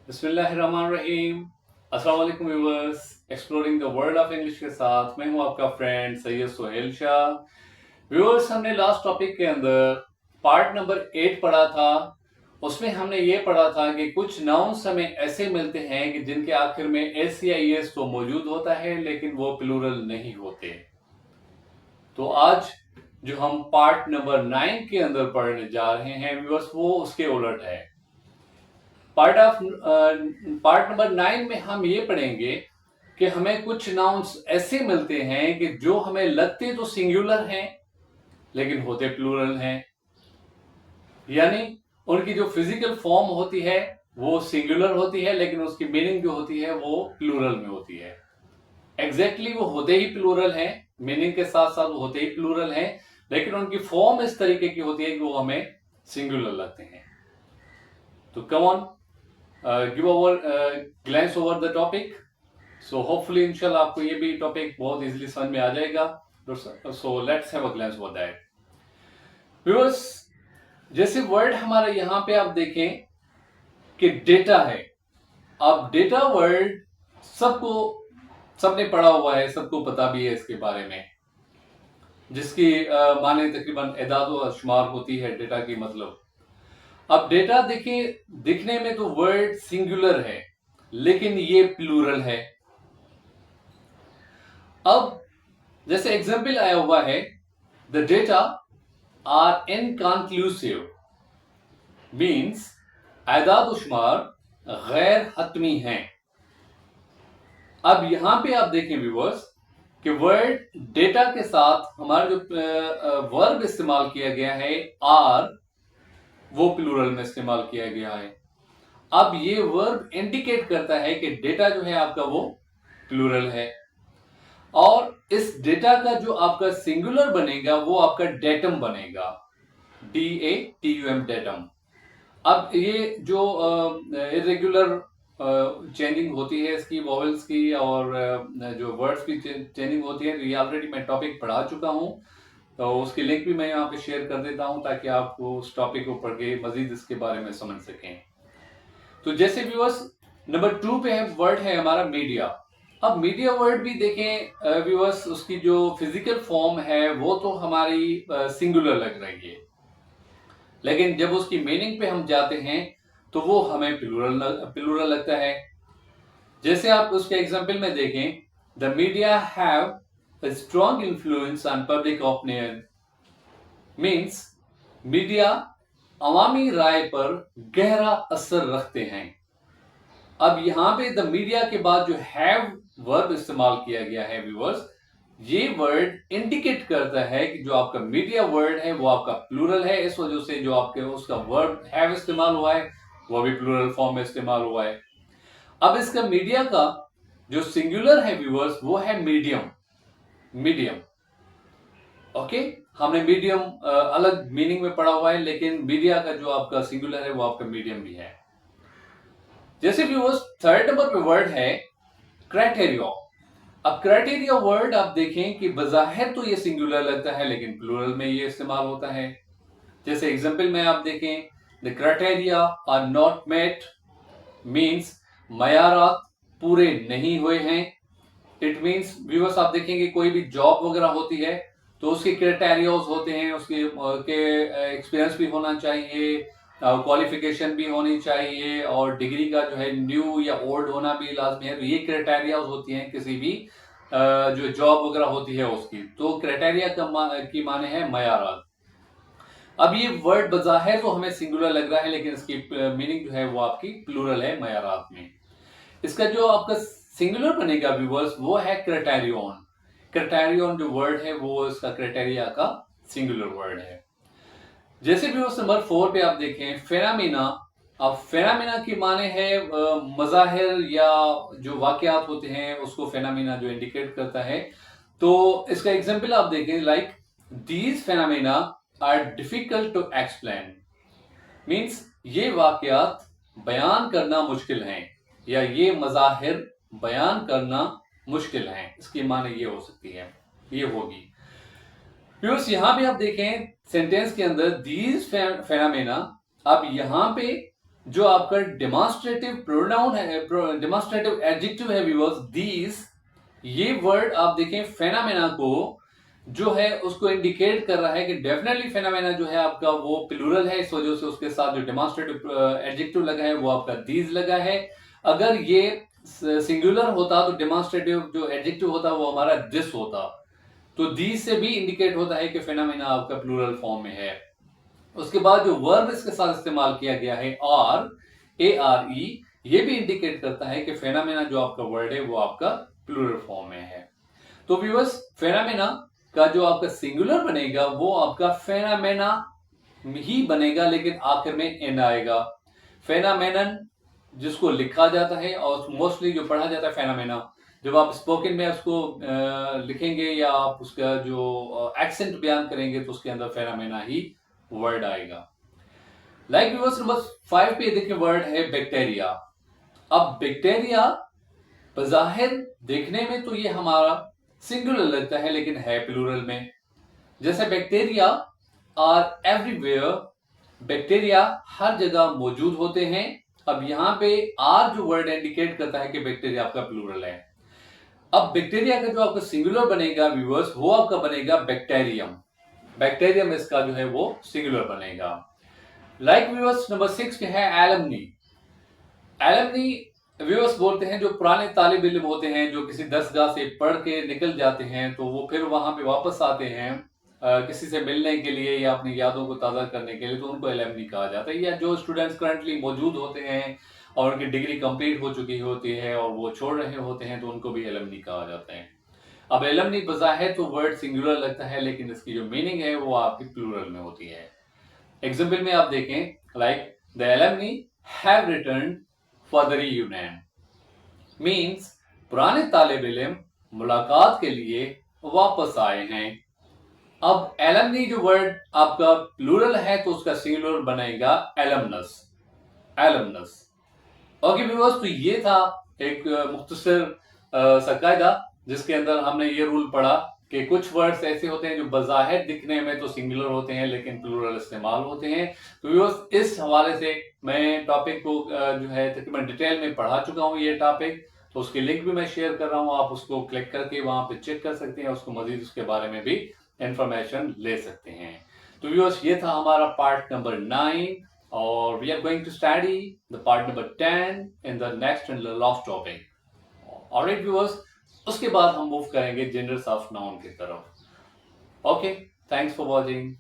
बिस्मिल्लाहिर्रहमानिर्रहीम। अस्सलाम वालेकुम viewers. Exploring the world of English के साथ मैं हूं आपका फ्रेंड सैयद सुहेल शाह। व्यूअर्स, हमने लास्ट टॉपिक के अंदर पार्ट नंबर 8 पढ़ा था। उसमें हमने ये पढ़ा था कि कुछ नाउन्स हमें ऐसे मिलते हैं कि जिनके आखिर में एस या एस तो मौजूद होता है लेकिन वो प्लूरल नहीं होते। तो आज जो हम पार्ट नंबर 9 के अंदर पढ़ने जा रहे हैं व्यूअर्स, वो उसके उलट है। पार्ट नंबर 9 में हम ये पढ़ेंगे कि हमें कुछ नाउन्स ऐसे मिलते हैं कि जो हमें लगते तो सिंगुलर हैं लेकिन होते प्लूरल हैं। यानी उनकी जो फिजिकल फॉर्म होती है वो सिंगुलर होती है लेकिन उसकी मीनिंग जो होती है वो प्लूरल में होती है। एग्जैक्टली वो होते ही प्लूरल हैं, मीनिंग के साथ साथ वो होते ही प्लूरल हैं, लेकिन उनकी फॉर्म इस तरीके की होती है कि वो हमें सिंगुलर लगते हैं। तो come on, give over glance over the topic. So hopefully इंशाल्लाह आपको ये भी टॉपिक बहुत इजीली समझ में आ जाएगा। So let's have a glance over that. Viewers, जैसे वर्ड हमारा यहां पे आप देखें कि डेटा है। अब डेटा वर्ड सबने पढ़ा हुआ है, सबको पता भी है इसके बारे में, जिसकी माने तकरीबन एदाद व शुमार होती है डेटा की। मतलब अब डेटा देखिए, दिखने में तो वर्ड सिंगुलर है लेकिन ये प्लूरल है। अब जैसे एग्जाम्पल आया हुआ है, the data are inconclusive, means एदाद व शुमार गैर हतमी हैं। अब यहां पे आप देखें व्यूअर्स कि वर्ड डेटा के साथ हमारा जो वर्ब इस्तेमाल किया गया है आर, वो प्लूरल में इस्तेमाल किया गया है। अब ये वर्ब इंडिकेट करता है कि डेटा जो है आपका वो प्लूरल है, और इस डेटा का जो आपका सिंगुलर बनेगा वो आपका डेटम बनेगा, DATUM, डेटम। अब ये जो इरेगुलर चेंजिंग होती है इसकी वॉवेल्स की और जो वर्ड्स की चेंजिंग होती है, ये ऑलरेडी मैं टॉपिक पढ़ा चुका हूं, तो उसकी लिंक भी मैं यहाँ पे शेयर कर देता हूं ताकि आप उस टॉपिक को पढ़ के मजीद इसके बारे में समझ सकें। तो जैसे व्यूअर्स, नंबर 2 पे है वर्ड है हमारा मीडिया। अब मीडिया वर्ड भी देखें व्यूअर्स, उसकी जो फिजिकल फॉर्म है वो तो हमारी सिंगुलर लग रही है, लेकिन जब उसकी मीनिंग पे हम जाते हैं तो वो हमें प्लूरल लगता है। जैसे आप उसके एग्जाम्पल में देखें, the media have a strong influence on public opinion, means media अवामी राय पर गहरा असर रखते हैं। अब यहां पे द मीडिया के बाद जो हैव वर्ब इस्तेमाल किया गया है व्यूअर्स, ये वर्ड इंडिकेट करता है कि जो आपका मीडिया वर्ड है वो आपका प्लूरल है। इस वजह से जो आपके उसका वर्ब हैव इस्तेमाल हुआ है वो भी प्लूरल फॉर्म में इस्तेमाल हुआ है। अब इसका मीडिया का जो सिंगुलर है व्यूअर्स वो है मीडियम। मीडियम, ओके, हमने मीडियम अलग मीनिंग में पढ़ा हुआ है, लेकिन मीडिया का जो आपका सिंगुलर है वो आपका मीडियम भी है। जैसे व्यूअर्स, थर्ड नंबर पे वर्ड है क्राइटेरिया। अब क्राइटेरिया वर्ड आप देखें कि बजाहिर तो ये सिंगुलर लगता है लेकिन प्लूरल में ये इस्तेमाल होता है। जैसे एग्जांपल में आप देखें, the criteria are not met, means मयारात पूरे नहीं हुए हैं। इट मींस व्यूअर्स, आप देखेंगे कोई भी जॉब वगैरह होती है तो उसके क्राइटेरियाज होते हैं, उसके एक्सपीरियंस भी होना चाहिए, क्वालिफिकेशन भी होनी चाहिए, और डिग्री का जो है न्यू या ओल्ड होना भी लाजमी है। तो ये क्राइटेरिया होती हैं किसी भी जो जॉब वगैरह होती है उसकी। तो क्राइटेरिया की माने है मयारात। अब ये वर्ड बजाहिर तो हमें सिंगुलर लग रहा है लेकिन इसकी मीनिंग जो है वो आपकी प्लूरल है मयारात में। इसका जो आपका सिंगुलर बनेगा व्यूअर्स वो है क्राइटेरियन। क्राइटेरियन जो वर्ड है वो इसका क्राइटेरिया का सिंगुलर वर्ड है। जैसे व्यूअर्स, नंबर 4 पे आप देखें फेनामिना। अब फेनामिना की माने है मजाहिर या जो वाकयात होते हैं उसको फेनामिना जो इंडिकेट करता है। तो इसका एग्जांपल आप देखें, like these phenomena are difficult to explain, means ये वाकयात बयान करना मुश्किल हैं, या ये मजाहिर बयान करना मुश्किल हैं। इसकी माने ये हो सकती है, ये होगी। व्यूअर्स, यहां पे आप देखें सेंटेंस के अंदर दीज फेनामेना, अब यहां पे जो आपका डेमोन्स्ट्रेटिव प्रोनाउन है, डेमोन्स्ट्रेटिव एडजेक्टिव है व्यूअर्स, दीज, ये वर्ड आप देखें फेनामेना को जो है उसको इंडिकेट कर रहा है कि डेफिनेटली फेनामेना जो है आपका वो प्लूरल है, इस वजह से उसके साथ जो डेमोन्स्ट्रेटिव एडजेक्टिव लगा है वो आपका दीज लगा है। अगर ये सिंगुलर होता तो डेमोन्स्ट्रेटिव जो एडजेक्टिव होता वो हमारा दिस होता। तो दीज से भी इंडिकेट होता है कि फेनामेना आपका प्लूरल फॉर्म में है। उसके बाद जो वर्ब इसके साथ इस्तेमाल किया गया है आर, ARE, ये भी इंडिकेट करता है कि फेनामेना जो आपका वर्ड है वो आपका प्लूरल फॉर्म में है। तो व्यूअर्स, फेनामेना का जो आपका सिंगुलर बनेगा वो आपका फेनामेना ही बनेगा, लेकिन आखिर में एन आएगा। फेनामेनन जिसको लिखा जाता है और मोस्टली जो पढ़ा जाता है फेनामेना, जब आप स्पोकन में उसको लिखेंगे या आप उसका जो एक्सेंट बयान करेंगे तो उसके अंदर फेनामेना ही वर्ड आएगा। लाइक व्यूअर्स, नंबर 5 पे देखिए वर्ड है बैक्टीरिया। अब बैक्टीरिया बज़ाहिर देखने में तो ये हमारा सिंगुलर लगता है, लेकिन है प्लूरल में। जैसे बैक्टीरिया आर एवरीवेयर, बैक्टीरिया हर जगह मौजूद होते हैं। अब यहां पे आर जो वर्ड इंडिकेट करता है कि बैक्टीरिया आपका प्लूरल है। अब बैक्टीरिया का जो आपका सिंगुलर बनेगा व्यूअर्स, वो आपका बनेगा बैक्टीरियम। बैक्टीरियम इसका जो है वो सिंगुलर बनेगा। लाइक व्यूअर्स, नंबर 6 पे है एलमनी। एलमनी व्यूअर्स बोलते हैं जो पुराने तालिब इल्म होते हैं, जो किसी दरसगाह से पढ़ के निकल जाते हैं तो वो फिर वहां पे वापस आते हैं किसी से मिलने के लिए या अपनी यादों को ताज़ा करने के लिए, तो उनको एलमनी कहा जाता है। या जो स्टूडेंट्स करंटली मौजूद होते हैं और उनकी डिग्री कंप्लीट हो चुकी होती है और वो छोड़ रहे होते हैं तो उनको भी एलमनी कहा जाता है। अब एलमनी बज़ाहिर तो वर्ड सिंगुलर लगता है, लेकिन इसकी जो मीनिंग है वो आपकी प्लूरल में होती है। एग्जाम्पल में आप देखें, like the alumni have return for the reunion, means पुराने तालिब इल्म मुलाकात के लिए वापस आए हैं। अब एलमनी जो वर्ड आपका प्लूरल है तो उसका सिंगुलर बनेगा एलमनस, एलमनस। ओके व्यूअर्स, तो ये था एक मुख्तसर सा कायदा जिसके अंदर हमने ये रूल पढ़ा कि कुछ वर्ड्स ऐसे होते हैं जो बज़ाहिर दिखने में तो सिंगुलर होते हैं लेकिन प्लूरल इस्तेमाल होते हैं। तो व्यूअर्स, इस हवाले से मैं टॉपिक को जो है तकरीबन डिटेल में पढ़ा चुका हूँ ये टॉपिक, तो उसकी लिंक भी मैं शेयर कर रहा हूँ, आप उसको क्लिक करके वहां पे चेक कर सकते हैं, उसको मजीद उसके बारे में भी इंफॉर्मेशन ले सकते हैं। तो व्यूअर्स, ये था हमारा पार्ट नंबर 9 और we are going to study the part number 10 in the next and last topic. Alright viewers, उसके बाद हम मूव करेंगे जेंडर्स ऑफ नाउन की तरफ। Okay, thanks for watching.